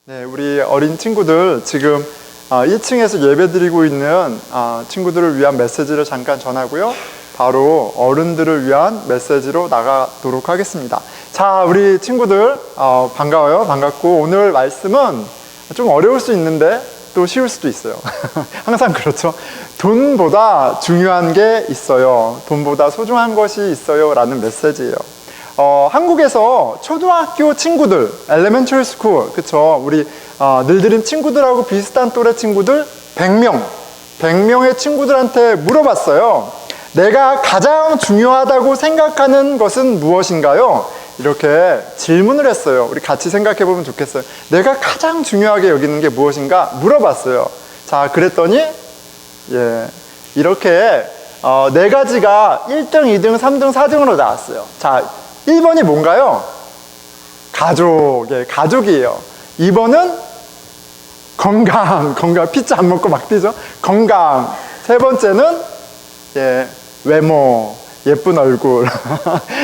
네, 우리 어린 친구들 지금 1층에서 예배드리고 있는 친구들을 위한 메시지를 잠깐 전하고요. 바로 어른들을 위한 메시지로 나가도록 하겠습니다. 자, 우리 친구들 반가워요. 반갑고 오늘 말씀은 좀 어려울 수 있는데 또 쉬울 수도 있어요. 항상 그렇죠. 돈보다 중요한 게 있어요. 돈보다 소중한 것이 있어요. 라는 메시지예요. 한국에서 초등학교 친구들, elementary school, 그쵸? 우리 늘들인 친구들하고 비슷한 또래 친구들 100명의 친구들한테 물어봤어요. 내가 가장 중요하다고 생각하는 것은 무엇인가요? 이렇게 질문을 했어요. 우리 같이 생각해 보면 좋겠어요. 내가 가장 중요하게 여기는 게 무엇인가 물어봤어요. 자, 그랬더니 이렇게 네 가지가 1등, 2등, 3등, 4등으로 나왔어요. 자, 1번이 뭔가요? 가족이에요. 2번은 건강, 피자 안 먹고 막 뛰죠? 건강. 세 번째는 외모, 예쁜 얼굴.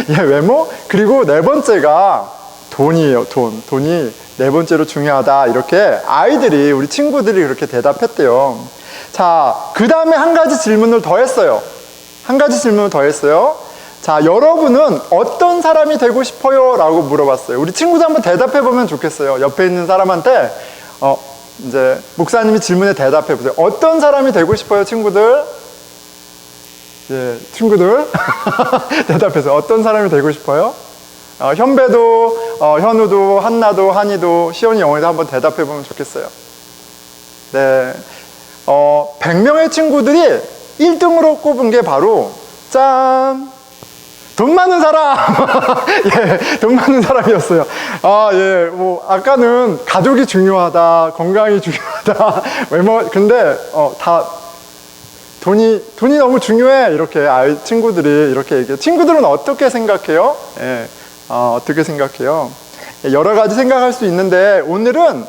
외모. 그리고 네 번째가 돈이에요. 돈이 네 번째로 중요하다. 이렇게 아이들이, 우리 친구들이 그렇게 대답했대요. 자, 그 다음에 한 가지 질문을 더 했어요. 자, 여러분은 어떤 사람이 되고 싶어요? 라고 물어봤어요. 우리 친구들 한번 대답해 보면 좋겠어요. 옆에 있는 사람한테 이제 목사님이 질문에 대답해 보세요. 어떤 사람이 되고 싶어요, 친구들? 친구들 대답해서 어떤 사람이 되고 싶어요? 현배도, 현우도, 한나도, 한이도, 시온이, 영원이도 한번 대답해 보면 좋겠어요. 네, 100명의 친구들이 1등으로 꼽은 게 바로 짠! 돈 많은 사람! 돈 많은 사람이었어요. 아까는 가족이 중요하다, 건강이 중요하다, 근데, 돈이 너무 중요해. 이렇게 친구들이 이렇게 얘기해요. 친구들은 어떻게 생각해요? 어떻게 생각해요? 여러 가지 생각할 수 있는데, 오늘은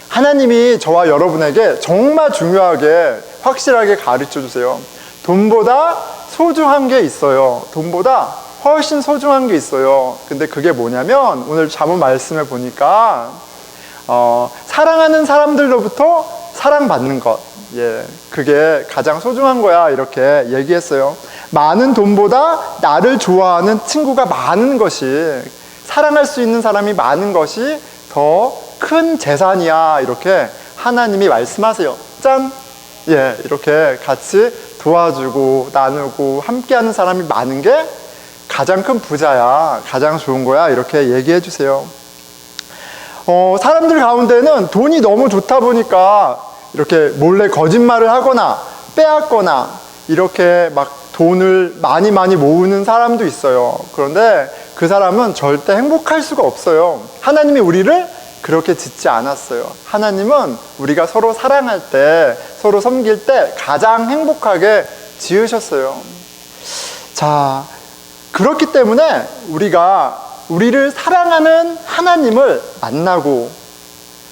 하나님이 저와 여러분에게 정말 중요하게, 확실하게 가르쳐 주세요. 돈보다 소중한 게 있어요. 돈보다 훨씬 소중한 게 있어요. 근데 그게 뭐냐면 오늘 잠언 말씀에 보니까 사랑하는 사람들로부터 사랑받는 것, 그게 가장 소중한 거야. 이렇게 얘기했어요. 많은 돈보다 나를 좋아하는 친구가 많은 것이, 사랑할 수 있는 사람이 많은 것이 더 큰 재산이야. 이렇게 하나님이 말씀하세요. 짠! 이렇게 같이 도와주고 나누고 함께하는 사람이 많은 게 가장 큰 부자야, 가장 좋은 거야. 이렇게 얘기해 주세요. 사람들 가운데는 돈이 너무 좋다 보니까 이렇게 몰래 거짓말을 하거나 빼앗거나 이렇게 막 돈을 많이 모으는 사람도 있어요. 그런데 그 사람은 절대 행복할 수가 없어요. 하나님이 우리를 그렇게 짓지 않았어요. 하나님은 우리가 서로 사랑할 때, 서로 섬길 때 가장 행복하게 지으셨어요. 자, 그렇기 때문에 우리를 사랑하는 하나님을 만나고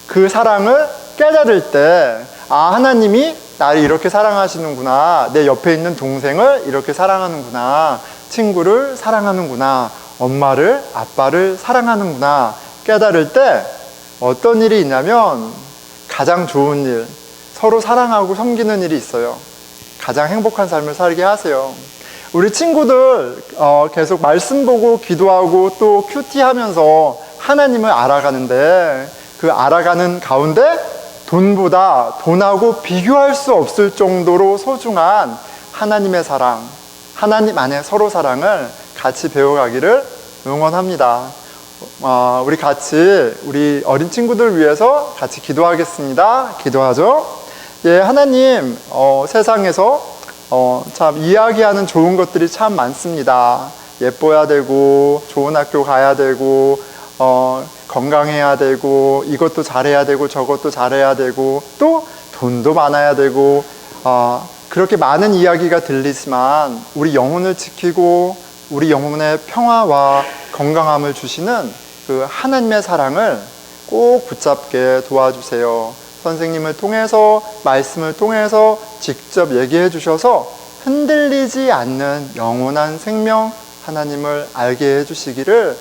그 사랑을 깨달을 때, 하나님이 나를 이렇게 사랑하시는구나, 내 옆에 있는 동생을 이렇게 사랑하는구나, 친구를 사랑하는구나, 엄마를, 아빠를 사랑하는구나 깨달을 때 어떤 일이 있냐면 가장 좋은 일, 서로 사랑하고 섬기는 일이 있어요. 가장 행복한 삶을 살게 하세요. 우리 친구들 계속 말씀 보고 기도하고 또 큐티 하면서 하나님을 알아가는데, 그 알아가는 가운데 돈하고 비교할 수 없을 정도로 소중한 하나님의 사랑, 하나님 안에 서로 사랑을 같이 배워가기를 응원합니다. 우리 같이 우리 어린 친구들 위해서 같이 기도하겠습니다. 기도하죠. 하나님, 세상에서 참 이야기하는 좋은 것들이 참 많습니다. 예뻐야 되고, 좋은 학교 가야 되고, 건강해야 되고, 이것도 잘해야 되고, 저것도 잘해야 되고, 또 돈도 많아야 되고, 그렇게 많은 이야기가 들리지만 우리 영혼을 지키고 우리 영혼의 평화와 건강함을 주시는 그 하나님의 사랑을 꼭 붙잡게 도와주세요. 선생님을 통해서, 말씀을 통해서 직접 얘기해 주셔서 흔들리지 않는 영원한 생명 하나님을 알게 해 주시기를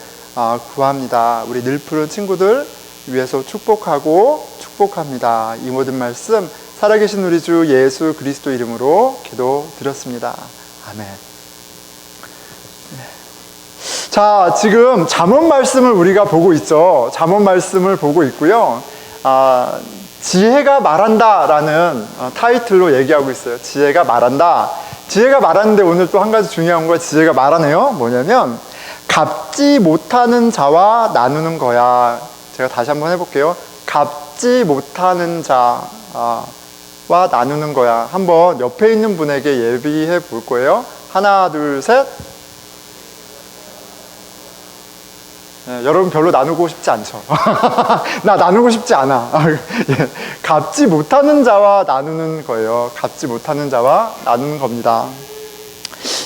구합니다. 우리 늘 푸른 친구들 위해서 축복합니다. 이 모든 말씀 살아계신 우리 주 예수 그리스도 이름으로 기도드렸습니다. 아멘. 자, 지금 잠언 말씀을 우리가 보고 있죠. 잠언 말씀을 보고 있고요. 지혜가 말한다라는 타이틀로 얘기하고 있어요. 지혜가 말한다. 지혜가 말하는데 오늘 또 한 가지 중요한 거 지혜가 말하네요. 뭐냐면 갚지 못하는 자와 나누는 거야. 제가 다시 한번 해볼게요. 갚지 못하는 자와 나누는 거야. 한번 옆에 있는 분에게 예비해 볼 거예요. 하나, 둘, 셋. 네, 여러분 별로 나누고 싶지 않죠? 나 나누고 싶지 않아. 예, 갚지 못하는 자와 나누는 거예요. 갚지 못하는 자와 나누는 겁니다.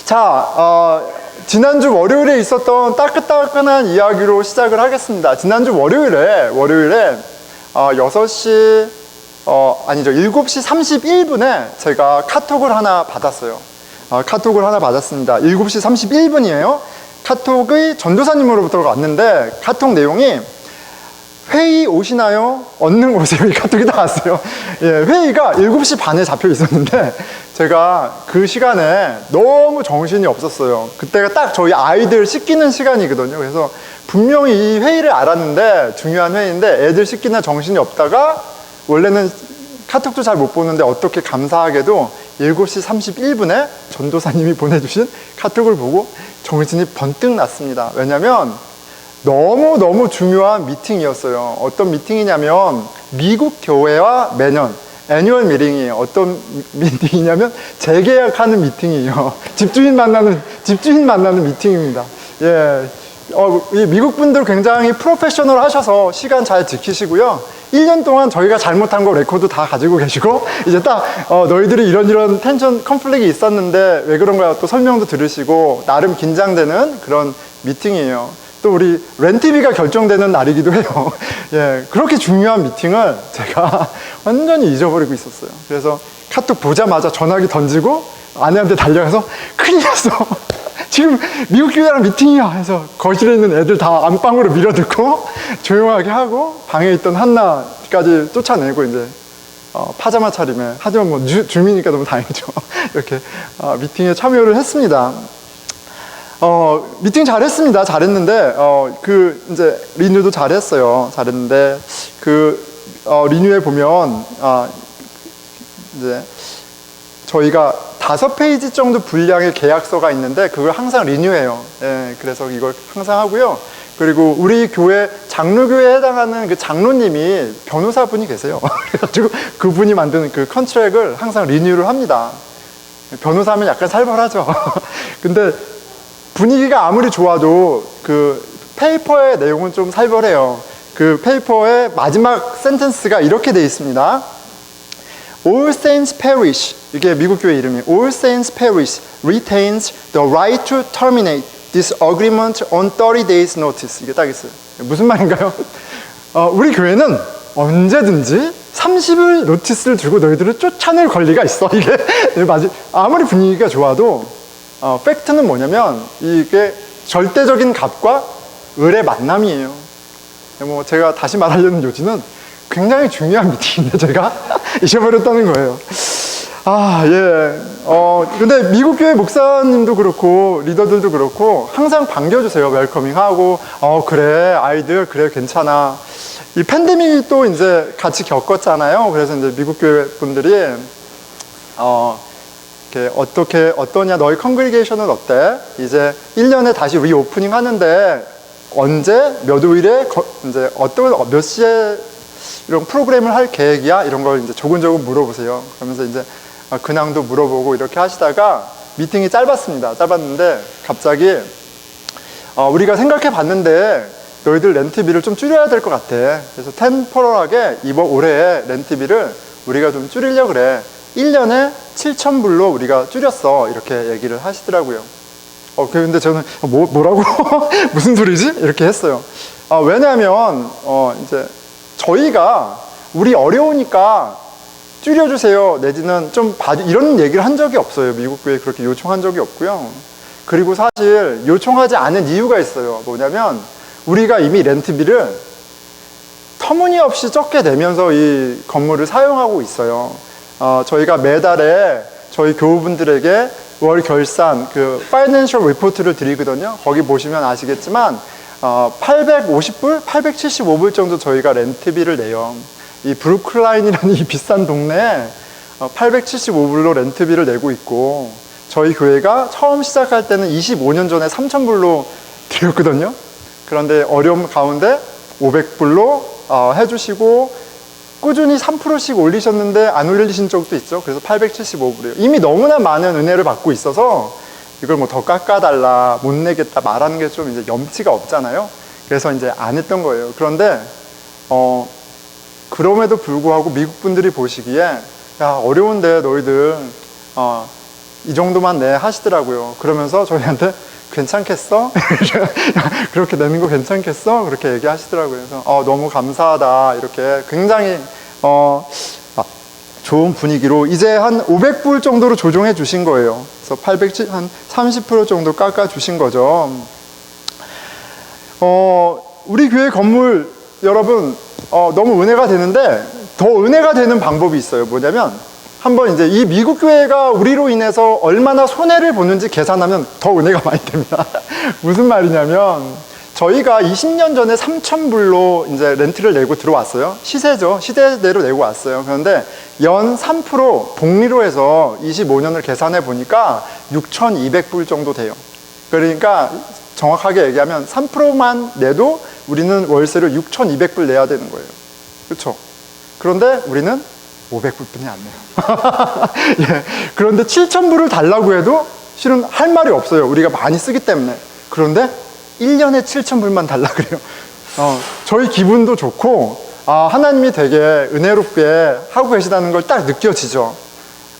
자, 지난주 월요일에 있었던 따끈따끈한 이야기로 시작을 하겠습니다. 지난주 월요일에 7시 31분에 제가 카톡을 하나 받았어요. 카톡을 하나 받았습니다. 7시 31분이에요. 카톡의 전도사님으로부터 왔는데 카톡 내용이 회의 오시나요? 얼른 오세요. 이 카톡이 다 왔어요. 예, 회의가 7시 반에 잡혀 있었는데 제가 그 시간에 너무 정신이 없었어요. 그때가 딱 저희 아이들 씻기는 시간이거든요. 그래서 분명히 이 회의를 알았는데 중요한 회의인데 애들 씻기나 정신이 없다가 원래는 카톡도 잘 못 보는데 어떻게 감사하게도 7시 31분에 전도사님이 보내주신 카톡을 보고 정신이 번뜩 났습니다. 왜냐면 너무너무 중요한 미팅이었어요. 어떤 미팅이냐면 미국 교회와 매년 애뉴얼 미팅이에요. 어떤 미팅이냐면 재계약하는 미팅이에요. 집주인 만나는 미팅입니다. 예. 이 미국 분들 굉장히 프로페셔널 하셔서 시간 잘 지키시고요. 1년 동안 저희가 잘못한 거 레코드 다 가지고 계시고 이제 딱 너희들이 이런 텐션 컨플릭이 있었는데 왜 그런 거야 또 설명도 들으시고 나름 긴장되는 그런 미팅이에요. 또 우리 렌트비가 결정되는 날이기도 해요. 예, 그렇게 중요한 미팅을 제가 완전히 잊어버리고 있었어요. 그래서 카톡 보자마자 전화기 던지고 아내한테 달려가서 큰일 났어. 지금 미국 교회랑 미팅이야 해서 거실에 있는 애들 다 안방으로 밀어넣고 조용하게 하고 방에 있던 한나까지 쫓아내고 이제 파자마 차림에 하지만 뭐 주민이니까 너무 다행이죠. 이렇게 미팅에 참여를 했습니다. 미팅 잘했습니다. 잘했는데 이제 리뉴도 잘했는데 리뉴에 보면 이제 저희가 5페이지 정도 분량의 계약서가 있는데 그걸 항상 리뉴해요. 예, 그래서 이걸 항상 하고요. 그리고 우리 교회 장로교회에 해당하는 그 장로님이 변호사분이 계세요. 그래가지고 그분이 만드는 그 컨트랙을 항상 리뉴를 합니다. 변호사면 약간 살벌하죠. 근데 분위기가 아무리 좋아도 그 페이퍼의 내용은 좀 살벌해요. 그 페이퍼의 마지막 센텐스가 이렇게 되어 있습니다. All Saints Parish, 이게 미국 교회 이름이에요. All Saints Parish retains the right to terminate this agreement on 30 days notice. 이게 딱 있어요. 무슨 말인가요? 우리 교회는 언제든지 30일 노티스를 주고 너희들을 쫓아낼 권리가 있어. 이게 아무리 분위기가 좋아도 팩트는 뭐냐면 이게 절대적인 값과 을의 만남이에요. 뭐 제가 다시 말하려는 요지는 굉장히 중요한 미팅인데 제가 잊어버렸다는 거예요. 예. 근데 미국 교회 목사님도 그렇고 리더들도 그렇고 항상 반겨주세요. 웰커밍하고 그래 아이들 그래 괜찮아. 이 팬데믹이 또 이제 같이 겪었잖아요. 그래서 이제 미국 교회 분들이 어떠냐 너희 컨그리게이션은 어때? 이제 1년에 다시 리오프닝 하는데 언제 몇 월에 이제 몇 시에 이런 프로그램을 할 계획이야? 이런 걸 이제 조근조근 물어보세요. 그러면서 이제 근황도 물어보고 이렇게 하시다가 미팅이 짧았는데 갑자기 우리가 생각해 봤는데 너희들 렌트비를 좀 줄여야 될 것 같아. 그래서 템포럴하게 이번 올해의 렌트비를 우리가 좀 줄이려고 그래. 1년에 7,000불로 우리가 줄였어. 이렇게 얘기를 하시더라고요. 근데 저는 뭐라고? 무슨 소리지? 이렇게 했어요. 왜냐하면 이제 저희가 우리 어려우니까 줄여주세요. 내지는 좀 이런 얘기를 한 적이 없어요. 미국 교회에 그렇게 요청한 적이 없고요. 그리고 사실 요청하지 않은 이유가 있어요. 뭐냐면 우리가 이미 렌트비를 터무니없이 적게 내면서 이 건물을 사용하고 있어요. 저희가 매달에 저희 교우분들에게 월 결산, 그 파이낸셜 리포트를 드리거든요. 거기 보시면 아시겠지만 850불, 875불 정도 저희가 렌트비를 내요. 이 브루클라인이라는 이 비싼 동네에 875불로 렌트비를 내고 있고, 저희 교회가 처음 시작할 때는 25년 전에 3,000불로 드렸거든요. 그런데 어려움 가운데 500불로 해주시고 꾸준히 3%씩 올리셨는데 안 올리신 적도 있죠. 그래서 875불이에요. 이미 너무나 많은 은혜를 받고 있어서 이걸 뭐 더 깎아달라, 못 내겠다 말하는 게 좀 이제 염치가 없잖아요. 그래서 이제 안 했던 거예요. 그런데 그럼에도 불구하고 미국 분들이 보시기에 야, 어려운데 너희들 이 정도만 내 하시더라고요. 그러면서 저희한테 괜찮겠어? 그렇게 내는 거 괜찮겠어? 그렇게 얘기하시더라고요. 그래서 너무 감사하다. 이렇게 굉장히 좋은 분위기로 이제 한 500불 정도로 조정해 주신 거예요. 그래서 한 30% 정도 깎아 주신 거죠. 우리 교회 건물 여러분 너무 은혜가 되는데 더 은혜가 되는 방법이 있어요. 뭐냐면 한번 이제 이 미국 교회가 우리로 인해서 얼마나 손해를 보는지 계산하면 더 은혜가 많이 됩니다. 무슨 말이냐면 저희가 20년 전에 3,000불로 이제 렌트를 내고 들어왔어요. 시세죠. 시대대로 내고 왔어요. 그런데 연 3% 복리로 해서 25년을 계산해 보니까 6,200불 정도 돼요. 그러니까 정확하게 얘기하면 3%만 내도 우리는 월세를 6,200불 내야 되는 거예요. 그렇죠? 그런데 우리는 500불뿐이 안 내요. 예. 그런데 7,000불을 달라고 해도 실은 할 말이 없어요. 우리가 많이 쓰기 때문에. 그런데 1년에 7,000불만 달라 그래요. 저희 기분도 좋고 하나님이 되게 은혜롭게 하고 계시다는 걸 딱 느껴지죠.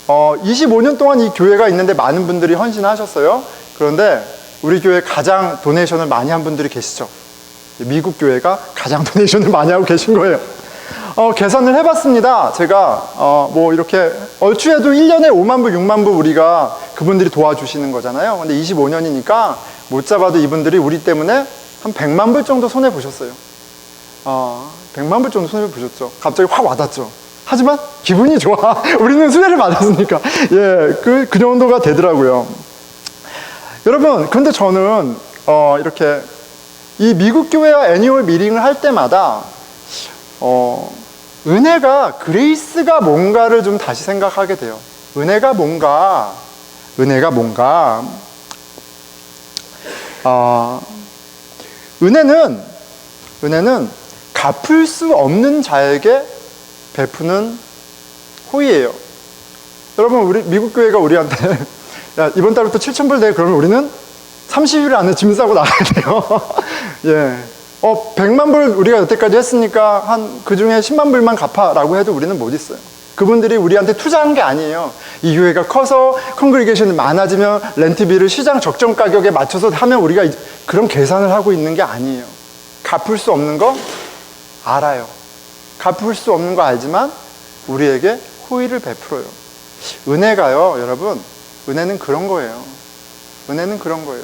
25년 동안 이 교회가 있는데 많은 분들이 헌신하셨어요. 그런데 우리 교회 가장 도네이션을 많이 한 분들이 계시죠. 미국 교회가 가장 도네이션을 많이 하고 계신 거예요. 계산을 해봤습니다. 제가 뭐 이렇게 얼추 해도 1년에 5만 불, 6만 불 우리가 그분들이 도와주시는 거잖아요. 근데 25년이니까 못 잡아도 이분들이 우리 때문에 한 100만 불 정도 손해보셨어요. 100만 불 정도 손해보셨죠. 갑자기 확 와닿죠. 하지만 기분이 좋아. 우리는 수혜를 받았으니까. 예, 그 정도가 되더라고요. 여러분, 근데 저는 이렇게 이 미국 교회와 애니얼 미팅을 할 때마다 은혜가, 그레이스가 뭔가를 좀 다시 생각하게 돼요. 은혜가 뭔가 은혜는 갚을 수 없는 자에게 베푸는 호의예요. 여러분, 우리 미국 교회가 우리한테 야, 이번 달부터 7,000불 내. 그러면 우리는 30일 안에 짐 싸고 나가야 돼요. 예. 100만 불 우리가 여태까지 했으니까 그 중에 10만 불만 갚아라고 해도 우리는 못 있어요. 그분들이 우리한테 투자한 게 아니에요. 이 교회가 커서 컨그리게이션이 많아지면 렌트비를 시장 적정 가격에 맞춰서 하면 우리가 그런 계산을 하고 있는 게 아니에요. 갚을 수 없는 거 알아요. 갚을 수 없는 거 알지만 우리에게 호의를 베풀어요. 은혜가요, 여러분, 은혜는 그런 거예요. 은혜는 그런 거예요.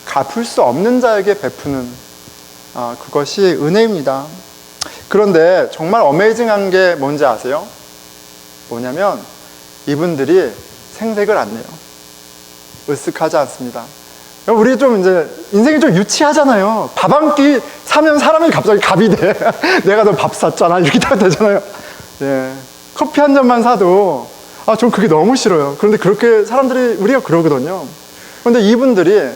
갚을 수 없는 자에게 베푸는 그것이 은혜입니다. 그런데 정말 어메이징한 게 뭔지 아세요? 뭐냐면 이분들이 생색을 안 내요. 으쓱하지 않습니다. 우리 좀 이제 인생이 좀 유치하잖아요. 밥 한 끼 사면 사람이 갑자기 갑이 돼. 내가 너 밥 샀잖아. 이렇게 다 되잖아요. 예. 커피 한 잔만 사도 전 그게 너무 싫어요. 그런데 그렇게 사람들이 우리가 그러거든요. 그런데 이분들이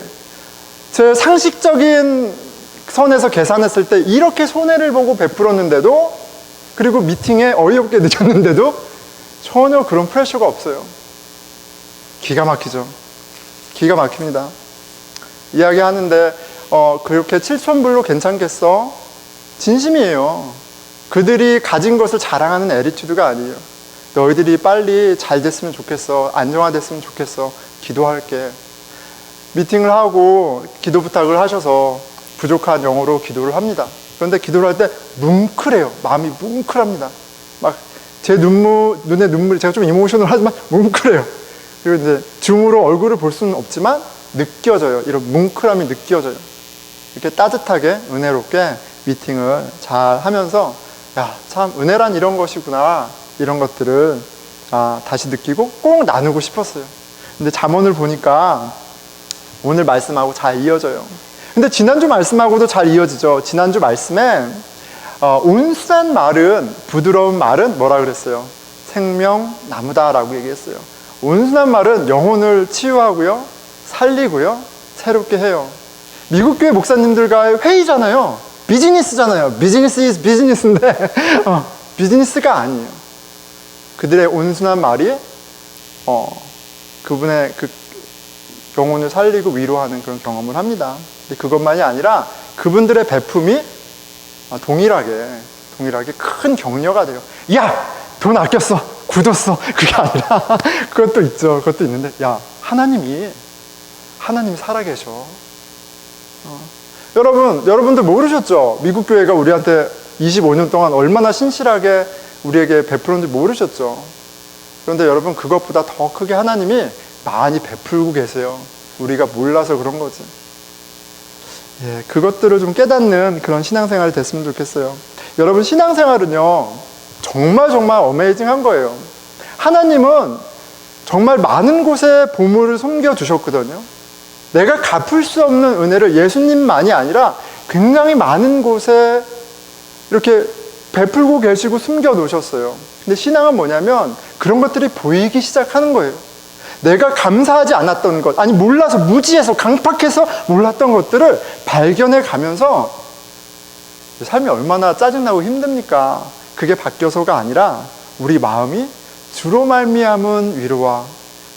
제 상식적인 선에서 계산했을 때 이렇게 손해를 보고 베풀었는데도, 그리고 미팅에 어이없게 늦었는데도 전혀 그런 프레셔가 없어요. 기가 막히죠. 기가 막힙니다. 이야기하는데 그렇게 7,000불로 괜찮겠어? 진심이에요. 그들이 가진 것을 자랑하는 애티튜드가 아니에요. 너희들이 빨리 잘 됐으면 좋겠어. 안정화됐으면 좋겠어. 기도할게. 미팅을 하고 기도 부탁을 하셔서 부족한 영어로 기도를 합니다. 그런데 기도를 할 때 뭉클해요. 마음이 뭉클합니다. 막 제 눈에 눈물이, 제가 좀 이모셔널 하지만 뭉클해요. 그리고 이제 줌으로 얼굴을 볼 수는 없지만 느껴져요. 이런 뭉클함이 느껴져요. 이렇게 따뜻하게 은혜롭게 미팅을 잘 하면서 야, 참 은혜란 이런 것이구나, 이런 것들을 다시 느끼고 꼭 나누고 싶었어요. 근데 잠언을 보니까 오늘 말씀하고 잘 이어져요. 근데 지난주 말씀하고도 잘 이어지죠. 지난주 말씀에 온순한 말은, 부드러운 말은 뭐라 그랬어요? 생명나무다라고 얘기했어요. 온순한 말은 영혼을 치유하고요, 살리고요, 새롭게 해요. 미국 교회 목사님들과의 회의잖아요. 비즈니스잖아요. 비즈니스 is 비즈니스인데 비즈니스가 아니에요. 그들의 온순한 말이 그분의 그 영혼을 살리고 위로하는 그런 경험을 합니다. 근데 그것만이 아니라 그분들의 베품이 동일하게 큰 격려가 돼요. 야! 돈 아꼈어! 굳었어! 그게 아니라 그것도 있죠. 그것도 있는데, 야, 하나님이 살아계셔. 여러분들 모르셨죠? 미국 교회가 우리한테 25년 동안 얼마나 신실하게 우리에게 베풀었는지 모르셨죠? 그런데 여러분, 그것보다 더 크게 하나님이 많이 베풀고 계세요. 우리가 몰라서 그런 거지. 예, 그것들을 좀 깨닫는 그런 신앙생활이 됐으면 좋겠어요. 여러분, 신앙생활은요, 정말 어메이징한 거예요. 하나님은 정말 많은 곳에 보물을 숨겨두셨거든요. 내가 갚을 수 없는 은혜를 예수님만이 아니라 굉장히 많은 곳에 이렇게 베풀고 계시고 숨겨놓으셨어요. 근데 신앙은 뭐냐면 그런 것들이 보이기 시작하는 거예요. 내가 감사하지 않았던 것, 아니 몰라서, 무지해서, 강팍해서 몰랐던 것들을 발견해 가면서 삶이 얼마나 짜증나고 힘듭니까? 그게 바뀌어서가 아니라 우리 마음이 주로 말미암은 위로와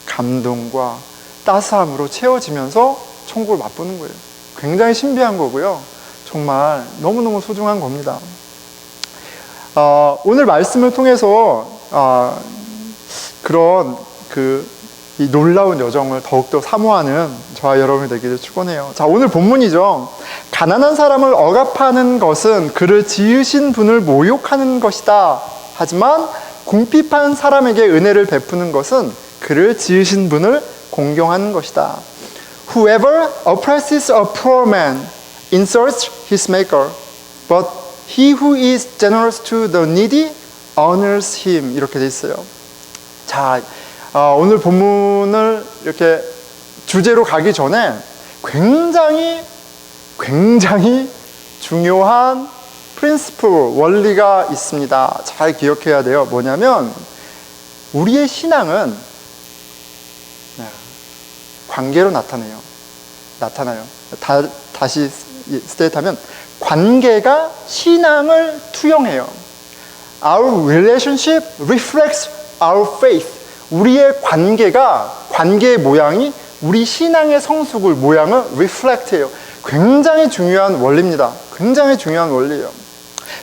감동과 따스함으로 채워지면서 천국을 맛보는 거예요. 굉장히 신비한 거고요. 정말 너무너무 소중한 겁니다. 오늘 말씀을 통해서 그런 이 놀라운 여정을 더욱더 사모하는 저와 여러분이 되기를 축원해요. 자, 오늘 본문이죠. 가난한 사람을 억압하는 것은 그를 지으신 분을 모욕하는 것이다. 하지만 궁핍한 사람에게 은혜를 베푸는 것은 그를 지으신 분을 공경하는 것이다. Whoever oppresses a poor man insults his maker, but he who is generous to the needy honors him. 이렇게 돼 있어요. 자, 오늘 본문을 이렇게 주제로 가기 전에 굉장히 중요한 프린시플, 원리가 있습니다. 잘 기억해야 돼요. 뭐냐면 우리의 신앙은 관계로 나타나요. 다시 스테이트하면 관계가 신앙을 투영해요. Our relationship reflects our faith. 우리의 관계의 모양이 우리 신앙의 성숙을, 모양을 reflect해요. 굉장히 중요한 원리입니다. 굉장히 중요한 원리예요.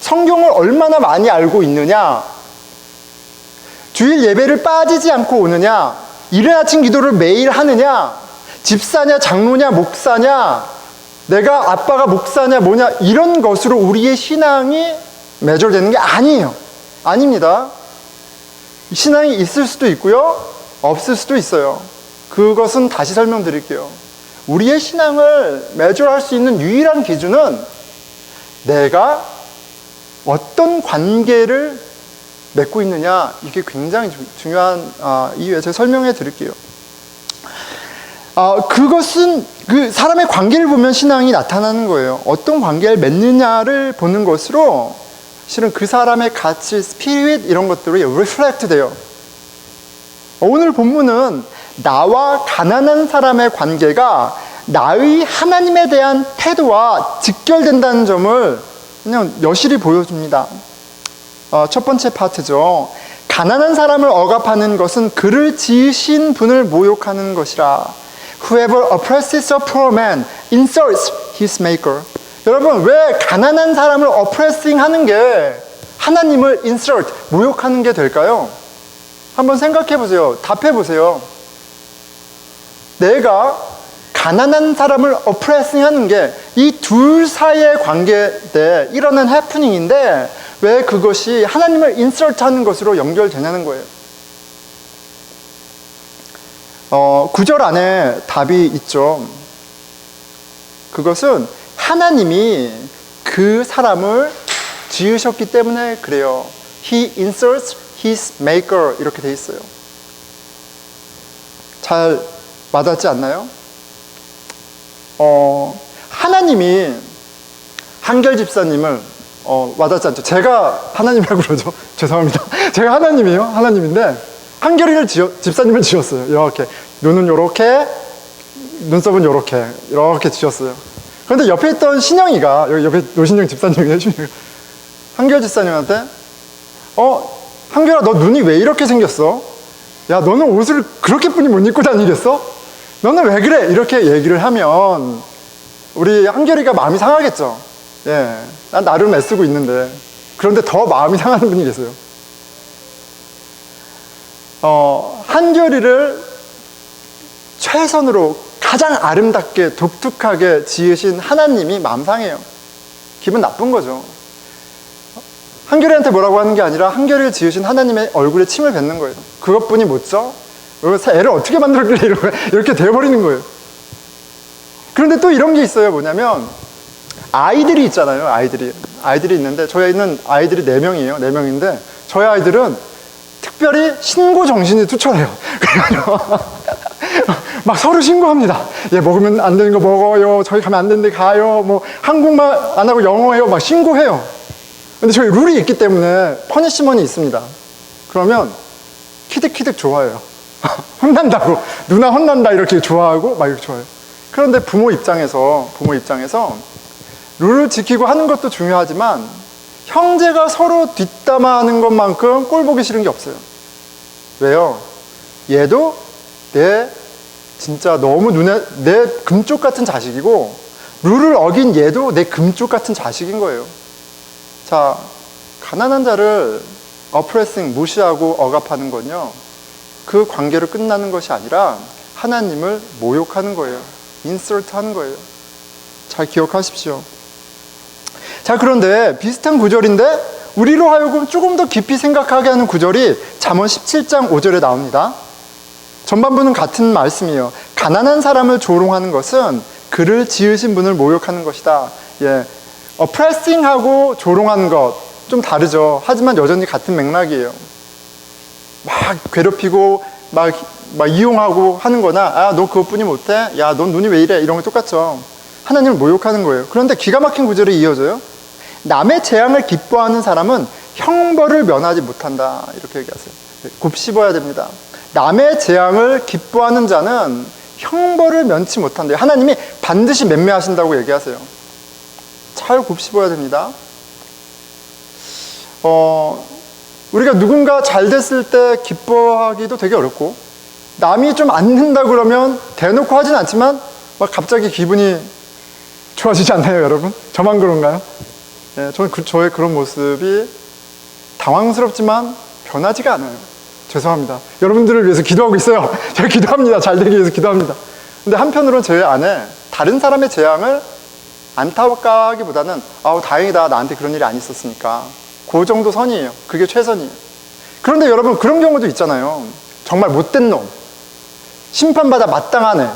성경을 얼마나 많이 알고 있느냐, 주일 예배를 빠지지 않고 오느냐, 이른 아침 기도를 매일 하느냐, 집사냐 장로냐 목사냐, 내가 아빠가 목사냐 뭐냐, 이런 것으로 우리의 신앙이 매절되는 게 아니에요. 아닙니다. 신앙이 있을 수도 있고요, 없을 수도 있어요. 그것은 다시 설명드릴게요. 우리의 신앙을 매절할 수 있는 유일한 기준은 내가 어떤 관계를 맺고 있느냐, 이게 굉장히 중요한 이유에 제가 설명해 드릴게요. 그것은 그 사람의 관계를 보면 신앙이 나타나는 거예요. 어떤 관계를 맺느냐를 보는 것으로 실은 그 사람의 가치, 스피릿, 이런 것들이 리플렉트 돼요. 오늘 본문은 나와 가난한 사람의 관계가 나의 하나님에 대한 태도와 직결된다는 점을 그냥 여실히 보여줍니다. 첫 번째 파트죠. 가난한 사람을 억압하는 것은 그를 지으신 분을 모욕하는 것이라. Whoever oppresses a poor man insults his maker. 여러분, 왜 가난한 사람을 oppressing 하는 게 하나님을 insult, 모욕하는 게 될까요? 한번 생각해 보세요. 답해 보세요. 내가 가난한 사람을 oppressing 하는 게 이 둘 사이의 관계 때 일어난 해프닝인데 왜 그것이 하나님을 insult 하는 것으로 연결되냐는 거예요. 9절 안에 답이 있죠. 그것은 하나님이 그 사람을 지으셨기 때문에 그래요. He inserts his maker 이렇게 돼 있어요. 잘 와닿지 않나요? 하나님이 한결 집사님을 와닿지 않죠. 제가 하나님이라고 그러죠. 죄송합니다. 제가 하나님이에요. 하나님인데 한결이를 집사님을 지었어요. 이렇게 눈은 이렇게, 눈썹은 이렇게 지었어요. 그런데 옆에 있던 신영이가, 여기 옆에 노신영 집사님이에요. 한결 집사님한테 한결아, 너 눈이 왜 이렇게 생겼어? 야, 너는 옷을 그렇게 뿐이 못 입고 다니겠어? 너는 왜 그래? 이렇게 얘기를 하면 우리 한결이가 마음이 상하겠죠. 예, 난 나름 애쓰고 있는데. 그런데 더 마음이 상하는 분이 계세요. 한결이를 최선으로 가장 아름답게 독특하게 지으신 하나님이 마음 상해요. 기분 나쁜 거죠. 한결이한테 뭐라고 하는 게 아니라 한결이를 지으신 하나님의 얼굴에 침을 뱉는 거예요. 그것뿐이 못죠? 애를 어떻게 만들었길래 이렇게 되어버리는 거예요. 그런데 또 이런 게 있어요. 뭐냐면 아이들이 있잖아요. 아이들이 있는데 저희 아이는 아이들이 4명이에요. 4명인데 저희 아이들은 특별히 신고 정신이 투철해요. 그래가지고 막 서로 신고합니다. 얘 먹으면 안 되는 거 먹어요. 저기 가면 안 되는데 가요. 뭐 한국말 안 하고 영어 해요. 막 신고해요. 근데 저희 룰이 있기 때문에 퍼니시먼이 있습니다. 그러면 키득키득 좋아해요. 혼난다고. 누나 혼난다 이렇게 좋아하고 막 이렇게 좋아해요. 그런데 부모 입장에서 룰을 지키고 하는 것도 중요하지만 형제가 서로 뒷담화하는 것만큼 꼴 보기 싫은 게 없어요. 왜요? 얘도 진짜 너무 내 금쪽 같은 자식이고 룰을 어긴 얘도 내 금쪽 같은 자식인 거예요. 자, 가난한 자를 어프레싱, 무시하고 억압하는 건요, 그 관계로 끝나는 것이 아니라 하나님을 모욕하는 거예요. 인설트 하는 거예요. 잘 기억하십시오. 자, 그런데 비슷한 구절인데 우리로 하여금 조금 더 깊이 생각하게 하는 구절이 잠언 17장 5절에 나옵니다. 전반부는 같은 말씀이에요. 가난한 사람을 조롱하는 것은 그를 지으신 분을 모욕하는 것이다. 예, 프레싱하고 조롱하는 것 좀 다르죠. 하지만 여전히 같은 맥락이에요. 막 괴롭히고 막 이용하고 하는 거나 너 그것뿐이 못해? 야, 넌 눈이 왜 이래? 이런 거 똑같죠. 하나님을 모욕하는 거예요. 그런데 기가 막힌 구절이 이어져요. 남의 재앙을 기뻐하는 사람은 형벌을 면하지 못한다. 이렇게 얘기하세요. 곱씹어야 됩니다. 남의 재앙을 기뻐하는 자는 형벌을 면치 못한대요. 하나님이 반드시 맹매하신다고 얘기하세요. 잘 곱씹어야 됩니다. 우리가 누군가 잘 됐을 때 기뻐하기도 되게 어렵고, 남이 좀 안 된다 그러면 대놓고 하진 않지만 막 갑자기 기분이 좋아지지 않나요, 여러분? 저만 그런가요? 네, 저의 그런 모습이 당황스럽지만 변하지가 않아요. 죄송합니다. 여러분들을 위해서 기도하고 있어요. 제가 기도합니다. 잘 되기 위해서 기도합니다. 근데 한편으로는 제 안에 다른 사람의 재앙을 안타까워하기보다는 다행이다. 나한테 그런 일이 안 있었으니까. 그 정도 선이에요. 그게 최선이에요. 그런데 여러분, 그런 경우도 있잖아요. 정말 못된 놈, 심판받아 마땅한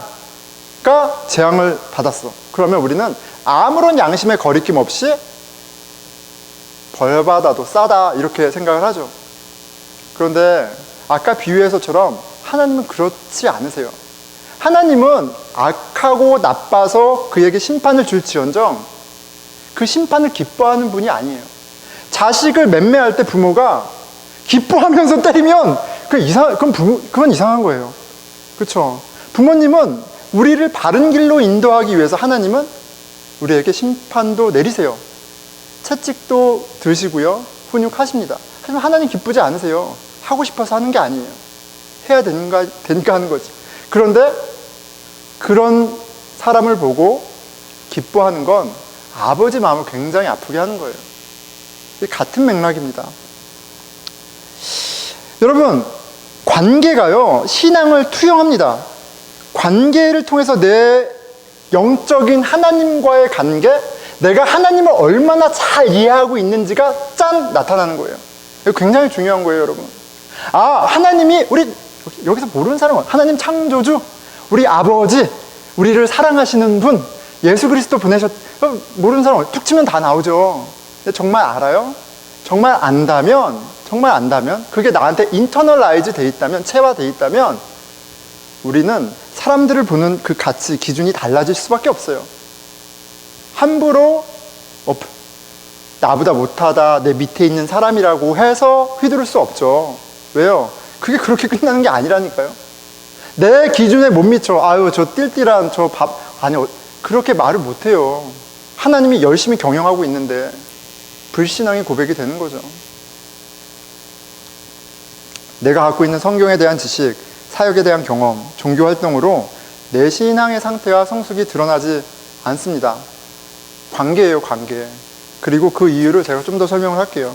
애가 재앙을 받았어. 그러면 우리는 아무런 양심의 거리낌 없이 벌받아도 싸다 이렇게 생각을 하죠. 그런데 아까 비유에서처럼 하나님은 그렇지 않으세요. 하나님은 악하고 나빠서 그에게 심판을 줄지언정 그 심판을 기뻐하는 분이 아니에요. 자식을 맴매할 때 부모가 기뻐하면서 때리면 그건 이상한 거예요. 그렇죠? 부모님은 우리를 바른 길로 인도하기 위해서 하나님은 우리에게 심판도 내리세요. 채찍도 드시고요. 훈육하십니다. 하지만 하나님 기쁘지 않으세요. 하고 싶어서 하는 게 아니에요. 해야 되니까 하는 거지. 그런데 그런 사람을 보고 기뻐하는 건 아버지 마음을 굉장히 아프게 하는 거예요. 같은 맥락입니다. 여러분, 관계가요, 신앙을 투영합니다. 관계를 통해서 내 영적인 하나님과의 관계, 내가 하나님을 얼마나 잘 이해하고 있는지가 나타나는 거예요. 이거 굉장히 중요한 거예요, 여러분. 하나님이 여기서 모르는 사람은 하나님 창조주, 우리 아버지, 우리를 사랑하시는 분, 예수 그리스도 보내셨, 모르는 사람 툭 치면 다 나오죠. 근데 정말 알아요? 정말 안다면 그게 나한테 인터널라이즈 돼 있다면, 체화돼 있다면 우리는 사람들을 보는 그 가치, 기준이 달라질 수밖에 없어요. 함부로 나보다 못하다, 내 밑에 있는 사람이라고 해서 휘두를 수 없죠. 왜요? 그게 그렇게 끝나는 게 아니라니까요. 내 기준에 못 미쳐. 아유, 저 띨띨한 저 아니, 그렇게 말을 못해요. 하나님이 열심히 경영하고 있는데 불신앙의 고백이 되는 거죠. 내가 갖고 있는 성경에 대한 지식, 사역에 대한 경험, 종교 활동으로 내 신앙의 상태와 성숙이 드러나지 않습니다. 관계예요, 관계. 그리고 그 이유를 제가 좀 더 설명을 할게요.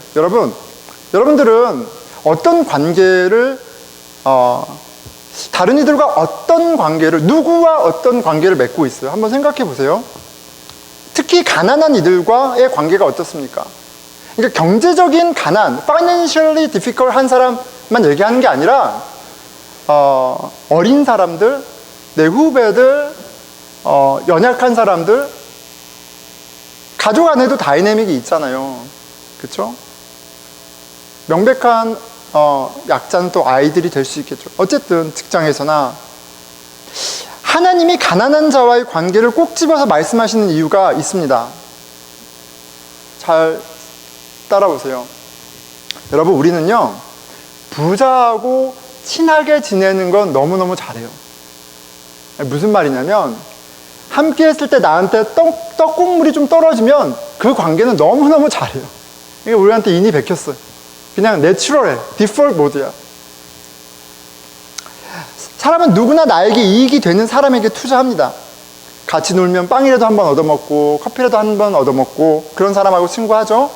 여러분들은 어떤 관계를, 다른 이들과 어떤 관계를, 누구와 어떤 관계를 맺고 있어요? 한번 생각해 보세요. 특히 가난한 이들과의 관계가 어떻습니까? 그러니까 경제적인 가난, financially difficult 한 사람만 얘기하는 게 아니라 어린 사람들, 내 후배들, 연약한 사람들, 가족 안에도 다이내믹이 있잖아요. 그렇죠? 명백한 약자는 또 아이들이 될 수 있겠죠. 어쨌든 직장에서나 하나님이 가난한 자와의 관계를 꼭 집어서 말씀하시는 이유가 있습니다. 잘 따라오세요. 여러분, 우리는요, 부자하고 친하게 지내는 건 너무너무 잘해요. 무슨 말이냐면, 함께 했을 때 나한테 떡국물이 좀 떨어지면 그 관계는 너무너무 잘해요. 이게 우리한테 인이 베꼈어요. 그냥 내추럴해. 디폴트 모드야. 사람은 누구나 나에게 이익이 되는 사람에게 투자합니다. 같이 놀면 빵이라도 한 번 얻어먹고 커피라도 한 번 얻어먹고 그런 사람하고 친구하죠.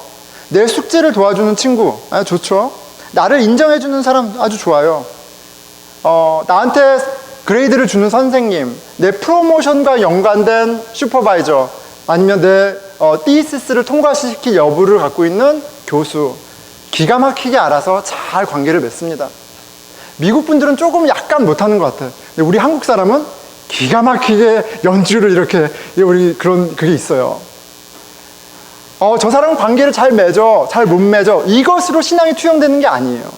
내 숙제를 도와주는 친구, 좋죠. 나를 인정해주는 사람 아주 좋아요. 나한테 그레이드를 주는 선생님, 내 프로모션과 연관된 슈퍼바이저, 아니면 내 티시스를 통과시킬 여부를 갖고 있는 교수, 기가 막히게 알아서 잘 관계를 맺습니다. 미국 분들은 조금 약간 못하는 것 같아요. 근데 우리 한국 사람은 기가 막히게 연주를 이렇게, 우리 그게 있어요. 저 사람은 관계를 잘 맺어, 잘 못 맺어. 이것으로 신앙이 투영되는 게 아니에요.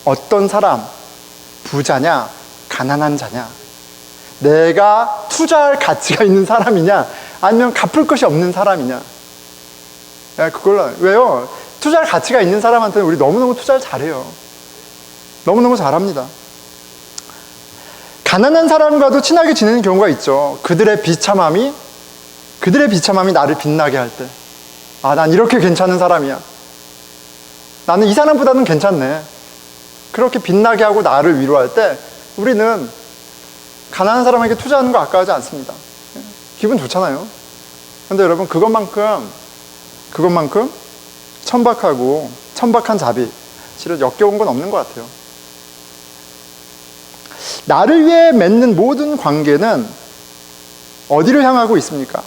어떤 사람, 부자냐, 가난한 자냐, 내가 투자할 가치가 있는 사람이냐, 아니면 갚을 것이 없는 사람이냐. 왜요? 투자할 가치가 있는 사람한테는 우리 너무너무 투자를 잘해요. 너무너무 잘합니다. 가난한 사람과도 친하게 지내는 경우가 있죠. 그들의 비참함이 나를 빛나게 할 때, 난 이렇게 괜찮은 사람이야. 나는 이 사람보다는 괜찮네. 그렇게 빛나게 하고 나를 위로할 때 우리는 가난한 사람에게 투자하는 거 아까워하지 않습니다. 기분 좋잖아요. 근데 여러분, 그것만큼 천박한 자비, 실은 역겨운 건 없는 것 같아요. 나를 위해 맺는 모든 관계는 어디를 향하고 있습니까?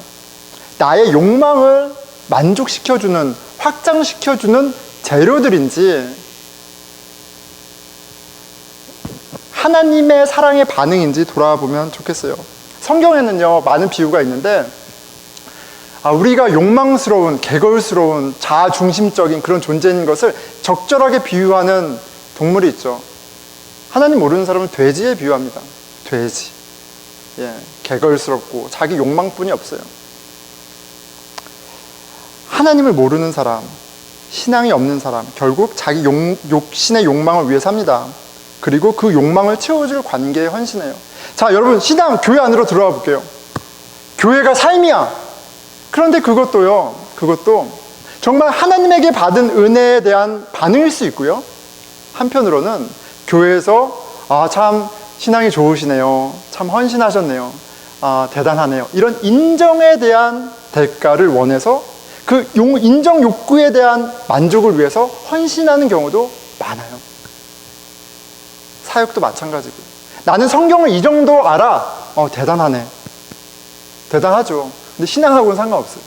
나의 욕망을 만족시켜주는, 확장시켜주는 재료들인지, 하나님의 사랑의 반응인지 돌아보면 좋겠어요. 성경에는요, 많은 비유가 있는데, 우리가 욕망스러운, 개걸스러운, 자아중심적인 그런 존재인 것을 적절하게 비유하는 동물이 있죠. 하나님 모르는 사람은 돼지에 비유합니다. 돼지. 개걸스럽고 자기 욕망뿐이 없어요. 하나님을 모르는 사람, 신앙이 없는 사람, 결국 자기 욕심의 욕망을 위해 삽니다. 그리고 그 욕망을 채워줄 관계에 헌신해요. 자, 여러분, 신앙, 교회 안으로 들어가 볼게요. 교회가 삶이야. 그런데 그것도 정말 하나님에게 받은 은혜에 대한 반응일 수 있고요. 한편으로는 교회에서 참 신앙이 좋으시네요. 참 헌신하셨네요. 대단하네요. 이런 인정에 대한 대가를 원해서 그 인정 욕구에 대한 만족을 위해서 헌신하는 경우도 많아요. 사역도 마찬가지고요. 나는 성경을 이 정도 알아. 대단하네. 대단하죠. 근데 신앙하고는 상관없어요.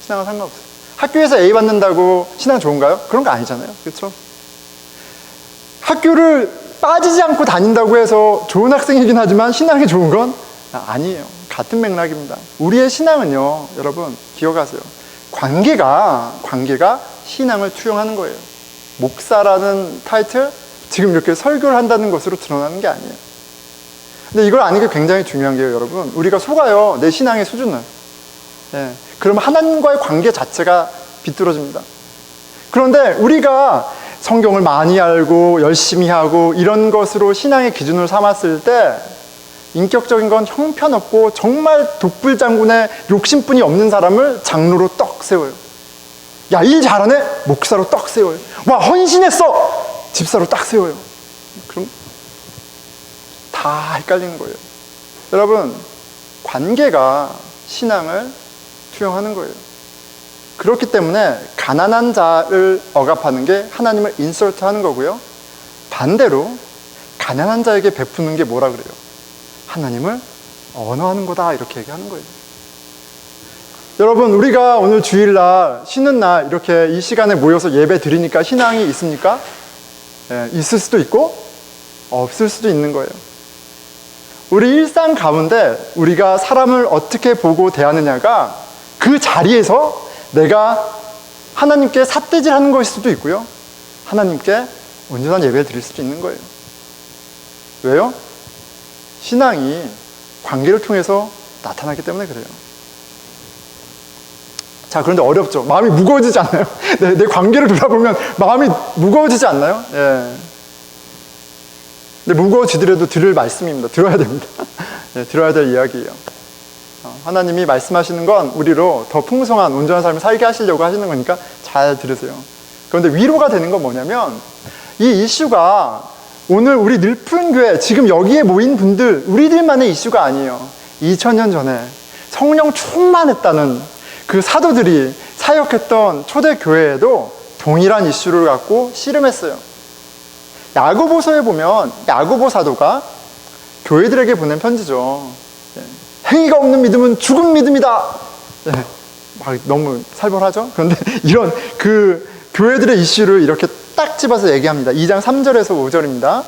신앙은 상관없어요. 학교에서 A 받는다고 신앙 좋은가요? 그런 거 아니잖아요. 그렇죠? 학교를 빠지지 않고 다닌다고 해서 좋은 학생이긴 하지만 신앙이 좋은 건 아니에요. 같은 맥락입니다. 우리의 신앙은요, 여러분 기억하세요. 관계가 신앙을 투영하는 거예요. 목사라는 타이틀, 지금 이렇게 설교를 한다는 것으로 드러나는 게 아니에요. 근데 이걸 아는 게 굉장히 중요한 게요, 여러분. 우리가 속아요, 내 신앙의 수준을. 그러면 하나님과의 관계 자체가 비뚤어집니다. 그런데 우리가 성경을 많이 알고 열심히 하고 이런 것으로 신앙의 기준을 삼았을 때 인격적인 건 형편없고 정말 독불장군의 욕심뿐이 없는 사람을 장로로 떡 세워요. 야, 일 잘하네? 목사로 떡 세워요. 와, 헌신했어! 집사로 딱 세워요. 그럼 다 헷갈리는 거예요. 여러분, 관계가 신앙을 투영하는 거예요. 그렇기 때문에 가난한 자를 억압하는 게 하나님을 인설트하는 거고요. 반대로 가난한 자에게 베푸는 게 뭐라 그래요? 하나님을 언어하는 거다, 이렇게 얘기하는 거예요. 여러분, 우리가 오늘 주일날 쉬는 날 이렇게 이 시간에 모여서 예배 드리니까 신앙이 있습니까? 있을 수도 있고 없을 수도 있는 거예요. 우리 일상 가운데 우리가 사람을 어떻게 보고 대하느냐가 그 자리에서 내가 하나님께 삿대질하는 것일 수도 있고요, 하나님께 온전한 예배를 드릴 수도 있는 거예요. 왜요? 신앙이 관계를 통해서 나타나기 때문에 그래요. 자, 그런데 어렵죠. 마음이 무거워지지 않나요? 내 관계를 돌아보면 마음이 무거워지지 않나요? 근데 무거워지더라도 들을 말씀입니다. 들어야 됩니다. 들어야 될 이야기예요. 하나님이 말씀하시는 건 우리로 더 풍성한 온전한 삶을 살게 하시려고 하시는 거니까 잘 들으세요. 그런데 위로가 되는 건 뭐냐면, 이 이슈가 오늘 우리 늘푸른교회 지금 여기에 모인 분들 우리들만의 이슈가 아니에요. 2000년 전에 성령 충만했다는 그 사도들이 사역했던 초대교회에도 동일한 이슈를 갖고 씨름했어요. 야고보서에 보면 야고보 사도가 교회들에게 보낸 편지죠. 행위가 없는 믿음은 죽은 믿음이다. 너무 살벌하죠? 그런데 이런 그 교회들의 이슈를 이렇게 딱 집어서 얘기합니다. 2장 3절에서 5절입니다.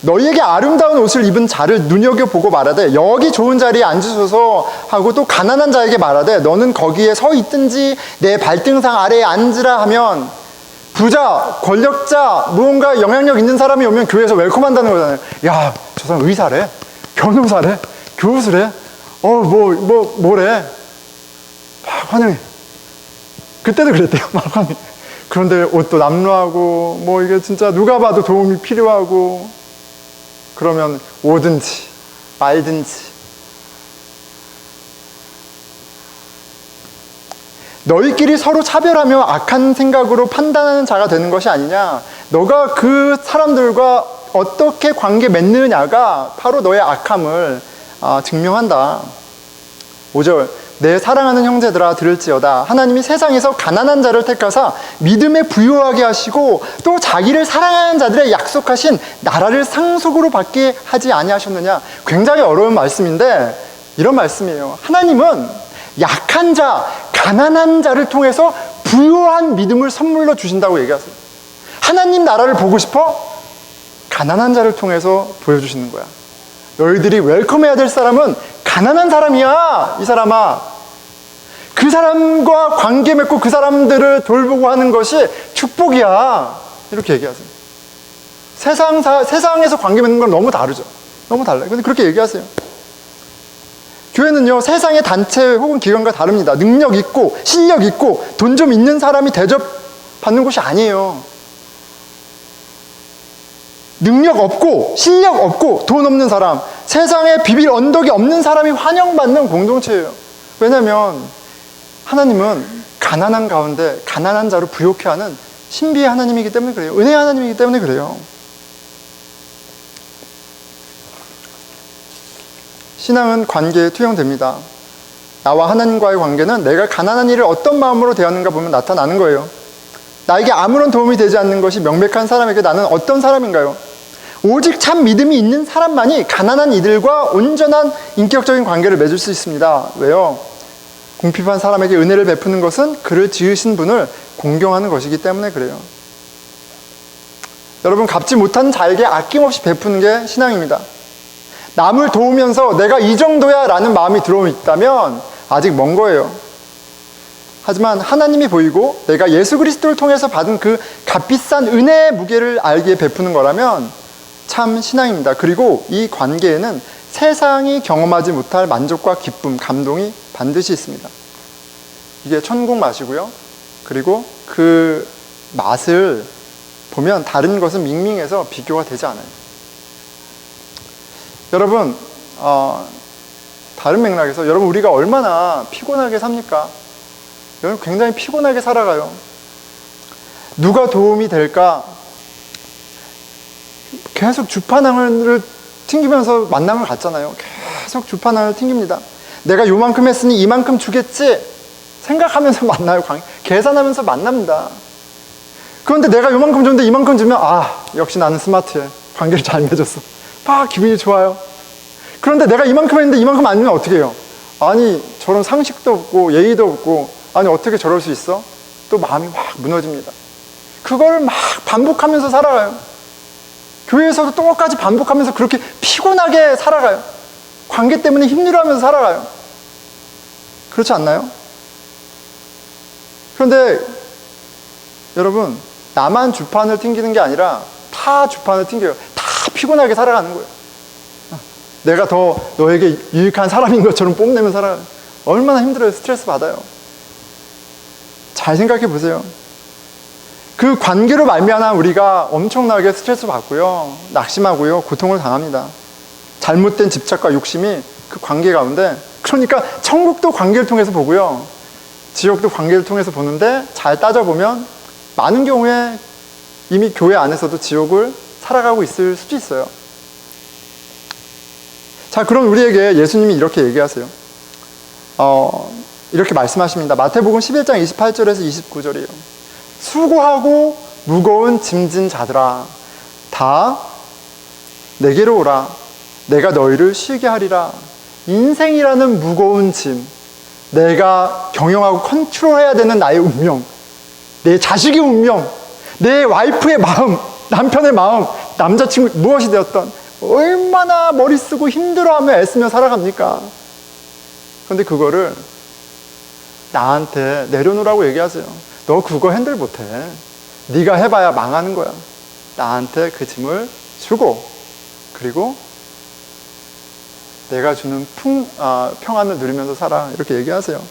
너희에게 아름다운 옷을 입은 자를 눈여겨보고 말하되 여기 좋은 자리에 앉으소서 하고, 또 가난한 자에게 말하되 너는 거기에 서 있든지 내 발등상 아래에 앉으라 하면, 부자, 권력자, 무언가 영향력 있는 사람이 오면 교회에서 웰컴한다는 거잖아요. 야, 저 사람 의사래, 변호사래, 교수래, 뭐래, 막 환영해. 그때도 그랬대요. 막 환영해. 그런데 옷도 남루하고 이게 진짜 누가 봐도 도움이 필요하고, 그러면 오든지 말든지. 너희끼리 서로 차별하며 악한 생각으로 판단하는 자가 되는 것이 아니냐. 너가 그 사람들과 어떻게 관계 맺느냐가 바로 너의 악함을 증명한다. 5절, 내 사랑하는 형제들아 들을지어다. 하나님이 세상에서 가난한 자를 택하사 믿음에 부유하게 하시고 또 자기를 사랑하는 자들의 약속하신 나라를 상속으로 받게 하지 아니하셨느냐. 굉장히 어려운 말씀인데 이런 말씀이에요. 하나님은 약한 자, 가난한 자를 통해서 부유한 믿음을 선물로 주신다고 얘기하세요. 하나님 나라를 보고 싶어? 가난한 자를 통해서 보여주시는 거야. 너희들이 웰컴해야 될 사람은 가난한 사람이야, 이 사람아. 그 사람과 관계 맺고 그 사람들을 돌보고 하는 것이 축복이야. 이렇게 얘기하세요. 세상에서 관계 맺는 건 너무 다르죠. 너무 달라요. 근데 그렇게 얘기하세요. 교회는요, 세상의 단체 혹은 기관과 다릅니다. 능력 있고 실력 있고 돈 좀 있는 사람이 대접받는 곳이 아니에요. 능력 없고 실력 없고 돈 없는 사람, 세상에 비빌 언덕이 없는 사람이 환영받는 공동체예요. 왜냐하면 하나님은 가난한 가운데 가난한 자를 부욕해 하는 신비의 하나님이기 때문에 그래요. 은혜의 하나님이기 때문에 그래요. 신앙은 관계에 투영됩니다. 나와 하나님과의 관계는 내가 가난한 이를 어떤 마음으로 대하는가 보면 나타나는 거예요. 나에게 아무런 도움이 되지 않는 것이 명백한 사람에게 나는 어떤 사람인가요? 오직 참 믿음이 있는 사람만이 가난한 이들과 온전한 인격적인 관계를 맺을 수 있습니다. 왜요? 궁핍한 사람에게 은혜를 베푸는 것은 그를 지으신 분을 공경하는 것이기 때문에 그래요. 여러분, 갚지 못한 자에게 아낌없이 베푸는 게 신앙입니다. 남을 도우면서 내가 이 정도야 라는 마음이 들어있다면 아직 먼 거예요. 하지만 하나님이 보이고 내가 예수 그리스도를 통해서 받은 그 값비싼 은혜의 무게를 알기에 베푸는 거라면 참 신앙입니다. 그리고 이 관계에는 세상이 경험하지 못할 만족과 기쁨, 감동이 반드시 있습니다. 이게 천국 맛이고요. 그리고 그 맛을 보면 다른 것은 밍밍해서 비교가 되지 않아요. 여러분, 다른 맥락에서 여러분 우리가 얼마나 피곤하게 삽니까? 여러분 굉장히 피곤하게 살아가요. 누가 도움이 될까? 계속 주판을 튕기면서 만남을 갖잖아요. 계속 주판을 튕깁니다. 내가 요만큼 했으니 이만큼 주겠지 생각하면서 만나요. 계산하면서 만납니다. 그런데 내가 요만큼 줬는데 이만큼 주면 역시 나는 스마트해. 관계를 잘 맺었어. 기분이 좋아요. 그런데 내가 이만큼 했는데 이만큼 안 주면 어떻게 해요? 아니 저런 상식도 없고 예의도 없고 아니 어떻게 저럴 수 있어? 또 마음이 막 무너집니다. 그걸 막 반복하면서 살아가요. 교회에서도 똑같이 반복하면서 그렇게 피곤하게 살아가요. 관계 때문에 힘들어하면서 살아가요. 그렇지 않나요? 그런데 여러분 나만 주판을 튕기는 게 아니라 다 주판을 튕겨요. 다 피곤하게 살아가는 거예요. 내가 더 너에게 유익한 사람인 것처럼 뽐내면서 살아가요. 얼마나 힘들어요. 스트레스 받아요. 잘 생각해 보세요. 그 관계로 말미암아 우리가 엄청나게 스트레스 받고요, 낙심하고요, 고통을 당합니다. 잘못된 집착과 욕심이 그 관계 가운데, 그러니까 천국도 관계를 통해서 보고요, 지옥도 관계를 통해서 보는데 잘 따져보면 많은 경우에 이미 교회 안에서도 지옥을 살아가고 있을 수도 있어요. 자, 그럼 우리에게 예수님이 이렇게 얘기하세요. 이렇게 말씀하십니다. 마태복음 11장 28절에서 29절이에요. 수고하고 무거운 짐진 자들아 다 내게로 오라. 내가 너희를 쉬게 하리라. 인생이라는 무거운 짐, 내가 경영하고 컨트롤해야 되는 나의 운명, 내 자식의 운명, 내 와이프의 마음, 남편의 마음, 남자친구 무엇이 되었던 얼마나 머리 쓰고 힘들어하며 애쓰며 살아갑니까? 그런데 그거를 나한테 내려놓으라고 얘기하세요. 너 그거 핸들 못해. 네가 해봐야 망하는 거야. 나한테 그 짐을 주고, 그리고 내가 주는 평안을 누리면서 살아. 이렇게 얘기하세요.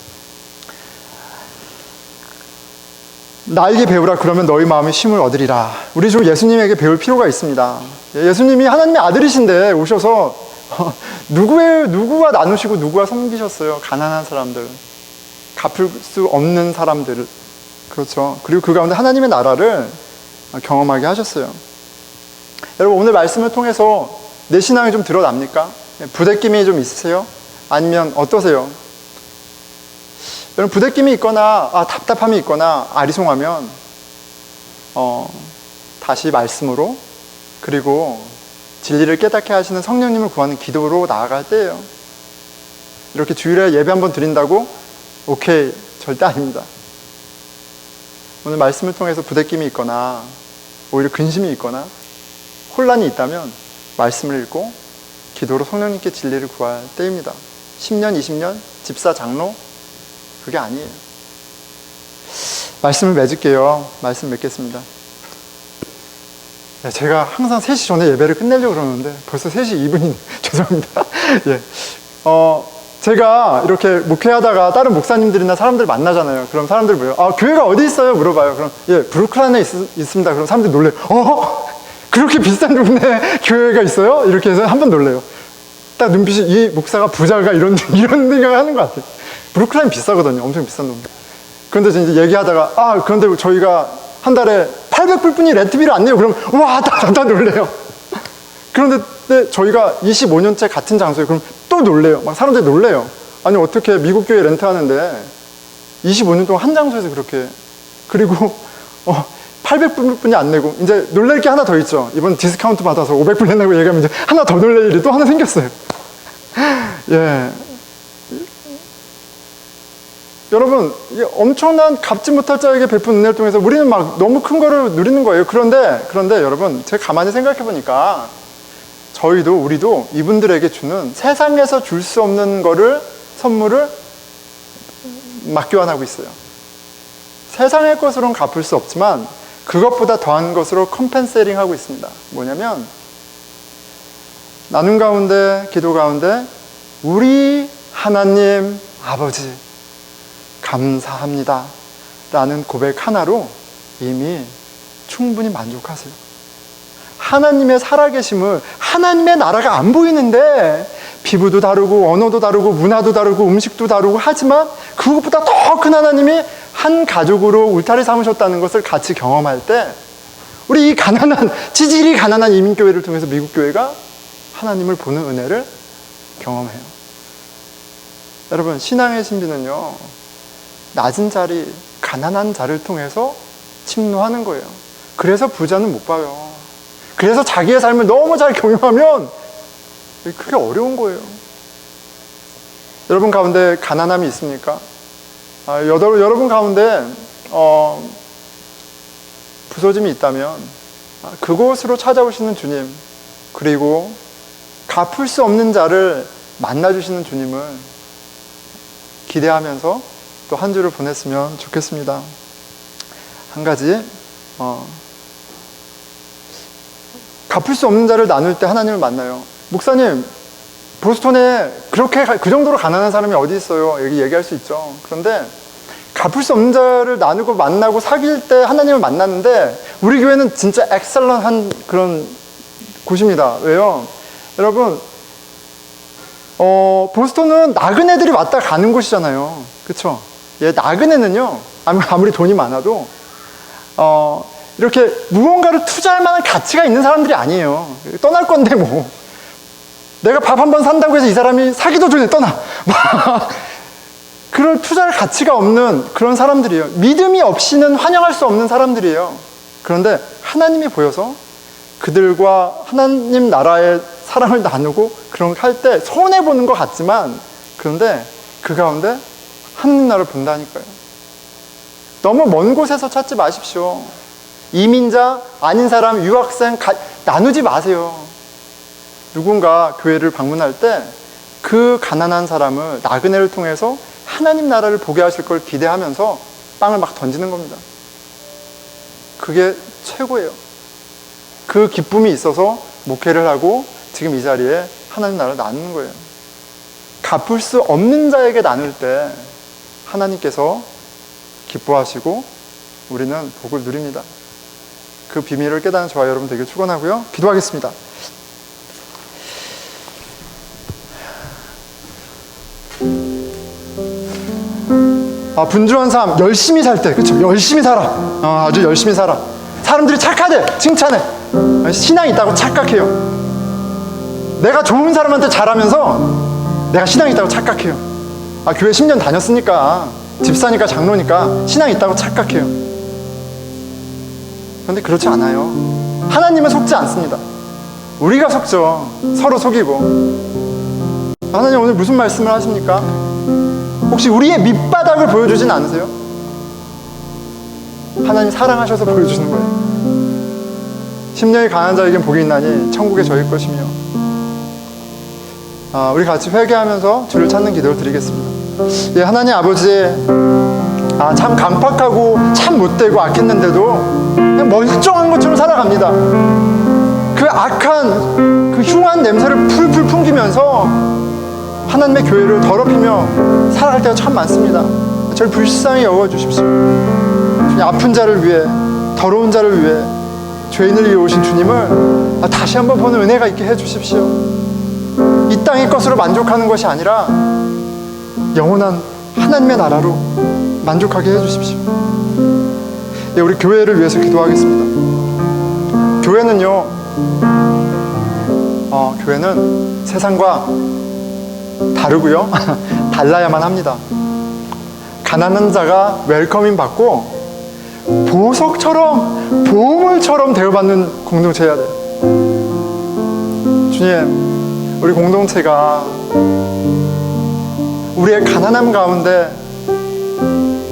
나에게 배우라. 그러면 너희 마음이 쉼을 얻으리라. 우리 주 예수님에게 배울 필요가 있습니다. 예수님이 하나님의 아들이신데 오셔서 누구와 나누시고 누구와 섬기셨어요? 가난한 사람들, 갚을 수 없는 사람들, 그렇죠. 그리고 그 가운데 하나님의 나라를 경험하게 하셨어요. 여러분 오늘 말씀을 통해서 내 신앙이 좀 드러납니까? 부대낌이 좀 있으세요? 아니면 어떠세요? 여러분 부대낌이 있거나 답답함이 있거나 아리송하면 다시 말씀으로, 그리고 진리를 깨닫게 하시는 성령님을 구하는 기도로 나아갈 때예요. 이렇게 주일에 예배 한번 드린다고 오케이, 절대 아닙니다. 오늘 말씀을 통해서 부대낌이 있거나 오히려 근심이 있거나 혼란이 있다면 말씀을 읽고 기도로 성령님께 진리를 구할 때입니다. 10년, 20년, 집사, 장로, 그게 아니에요. 말씀을 맺을게요. 말씀 맺겠습니다. 제가 항상 3시 전에 예배를 끝내려고 그러는데 벌써 3시 2분이 죄송합니다. 예. 제가 이렇게 목회하다가 다른 목사님들이나 사람들 만나잖아요. 그럼 사람들이 뭐예요? 교회가 어디 있어요? 물어봐요. 그럼 브루클린에 있습니다. 그럼 사람들이 놀래요. 그렇게 비싼 동네에 교회가 있어요? 이렇게 해서 한번 놀래요. 딱 눈빛이 이 목사가 부자가 이런 생각을 하는 것 같아요. 브루클린 비싸거든요. 엄청 비싼 동네. 그런데 이제 얘기하다가 그런데 저희가 한 달에 800불뿐이 렌트비를 안 내요. 그럼 와, 다 놀래요. 그런데 저희가 25년째 같은 장소에, 그럼 또 놀래요. 막 사람들이 놀래요. 아니 어떻게 미국 교회 렌트하는데 25년 동안 한 장소에서 그렇게, 그리고 800불뿐이 안 내고, 이제 놀랄 게 하나 더 있죠. 이번 디스카운트 받아서 500불 낸다고 얘기하면 이제 하나 더 놀랄 일이 또 하나 생겼어요. 예. 여러분, 엄청난 갚지 못할 자에게 베푼 은혜를 통해서 우리는 막 너무 큰 거를 누리는 거예요. 그런데 여러분, 제가 가만히 생각해 보니까 우리도 이분들에게 주는 세상에서 줄 수 없는 거를, 선물을 막 교환하고 있어요. 세상의 것으로는 갚을 수 없지만 그것보다 더한 것으로 컴펜세링 하고 있습니다. 뭐냐면 나눔 가운데, 기도 가운데 우리 하나님 아버지 감사합니다 라는 고백 하나로 이미 충분히 만족하세요. 하나님의 살아계심을, 하나님의 나라가 안 보이는데 피부도 다르고 언어도 다르고 문화도 다르고 음식도 다르고 하지만 그것보다 더 큰 하나님이 한 가족으로 울타리 삼으셨다는 것을 같이 경험할 때 우리 이 가난한, 지질이 가난한 이민교회를 통해서 미국교회가 하나님을 보는 은혜를 경험해요. 여러분, 신앙의 신비는요, 낮은 자리, 가난한 자를 통해서 침노하는 거예요. 그래서 부자는 못 봐요. 그래서 자기의 삶을 너무 잘 경영하면 그게 어려운 거예요. 여러분 가운데 가난함이 있습니까? 여러분 가운데 부서짐이 있다면 그곳으로 찾아오시는 주님, 그리고 갚을 수 없는 자를 만나주시는 주님을 기대하면서 또 한 주를 보냈으면 좋겠습니다. 한 가지, 갚을 수 없는 자를 나눌 때 하나님을 만나요. 목사님, 보스턴에 그렇게 그 정도로 가난한 사람이 어디 있어요? 여기 얘기할 수 있죠. 그런데 갚을 수 없는 자를 나누고 만나고 사귈 때 하나님을 만났는데 우리 교회는 진짜 엑셀런한 그런 곳입니다. 왜요? 여러분, 보스턴은 나그네들이 왔다 가는 곳이잖아요. 그쵸? 예, 나그네는요, 아무리 돈이 많아도 이렇게 무언가를 투자할 만한 가치가 있는 사람들이 아니에요. 떠날 건데 뭐 내가 밥 한 번 산다고 해서 이 사람이 사기도 전에 떠나 그럴 투자할 가치가 없는 그런 사람들이에요. 믿음이 없이는 환영할 수 없는 사람들이에요. 그런데 하나님이 보여서 그들과 하나님 나라의 사랑을 나누고 그런 거 할 때 손해보는 것 같지만, 그런데 그 가운데 하나님 나라를 본다니까요. 너무 먼 곳에서 찾지 마십시오. 이민자, 아닌 사람, 유학생 나누지 마세요. 누군가 교회를 방문할 때 그 가난한 사람을, 나그네를 통해서 하나님 나라를 보게 하실 걸 기대하면서 빵을 막 던지는 겁니다. 그게 최고예요. 그 기쁨이 있어서 목회를 하고 지금 이 자리에 하나님 나라를 나누는 거예요. 갚을 수 없는 자에게 나눌 때 하나님께서 기뻐하시고 우리는 복을 누립니다. 그 비밀을 깨닫는 저와 여러분 되길 축원하고요. 기도하겠습니다. 분주한 삶, 열심히 살 때, 그쵸? 열심히 살아. 아주 열심히 살아. 사람들이 착하대, 칭찬해. 신앙이 있다고 착각해요. 내가 좋은 사람한테 잘하면서 내가 신앙이 있다고 착각해요. 교회 10년 다녔으니까, 집사니까 장로니까 신앙이 있다고 착각해요. 그런데 그렇지 않아요. 하나님은 속지 않습니다. 우리가 속죠. 서로 속이고. 하나님 오늘 무슨 말씀을 하십니까? 혹시 우리의 밑바닥을 보여주진 않으세요? 하나님 사랑하셔서 보여주시는 거예요. 심령이 강한 자에겐 복이 있나니 천국에 저희 것이며. 우리 같이 회개하면서 주를 찾는 기도를 드리겠습니다. 예, 하나님 아버지, 참 강팍하고 참 못되고 악했는데도 그냥 멀쩡한 것처럼 살아갑니다. 그 악한, 그 흉한 냄새를 풀풀 풍기면서 하나님의 교회를 더럽히며 살아갈 때가 참 많습니다. 저를 불쌍히 여겨주십시오. 아픈 자를 위해, 더러운 자를 위해, 죄인을 위해 오신 주님을 다시 한번 보는 은혜가 있게 해주십시오. 이 땅의 것으로 만족하는 것이 아니라 영원한 하나님의 나라로 만족하게 해주십시오. 예, 우리 교회를 위해서 기도하겠습니다. 교회는 세상과 다르고요. 달라야만 합니다. 가난한 자가 웰커밍 받고 보석처럼, 보물처럼 대우받는 공동체 해야 돼요. 주님, 우리 공동체가 우리의 가난함 가운데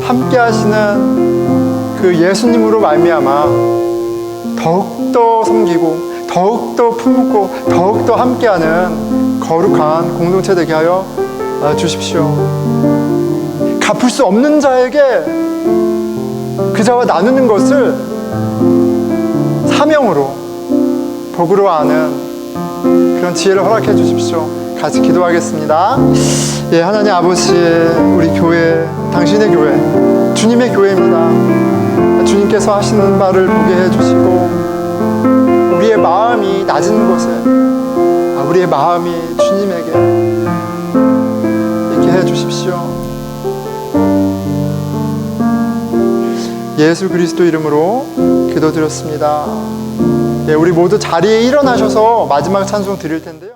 함께 하시는 그 예수님으로 말미암아 더욱더 섬기고 더욱더 품고 더욱더 함께하는 거룩한 공동체 되게 하여 주십시오. 갚을 수 없는 자에게 그저와 나누는 것을 사명으로, 복으로 아는 그런 지혜를 허락해 주십시오. 같이 기도하겠습니다. 예, 하나님 아버지, 우리 교회, 당신의 교회, 주님의 교회입니다. 주님께서 하시는 바를 보게 해주시고, 우리의 마음이 낮은 곳에, 우리의 마음이 주님에게 있게 해주십시오. 예수 그리스도 이름으로 기도드렸습니다. 예, 우리 모두 자리에 일어나셔서 마지막 찬송 드릴 텐데요.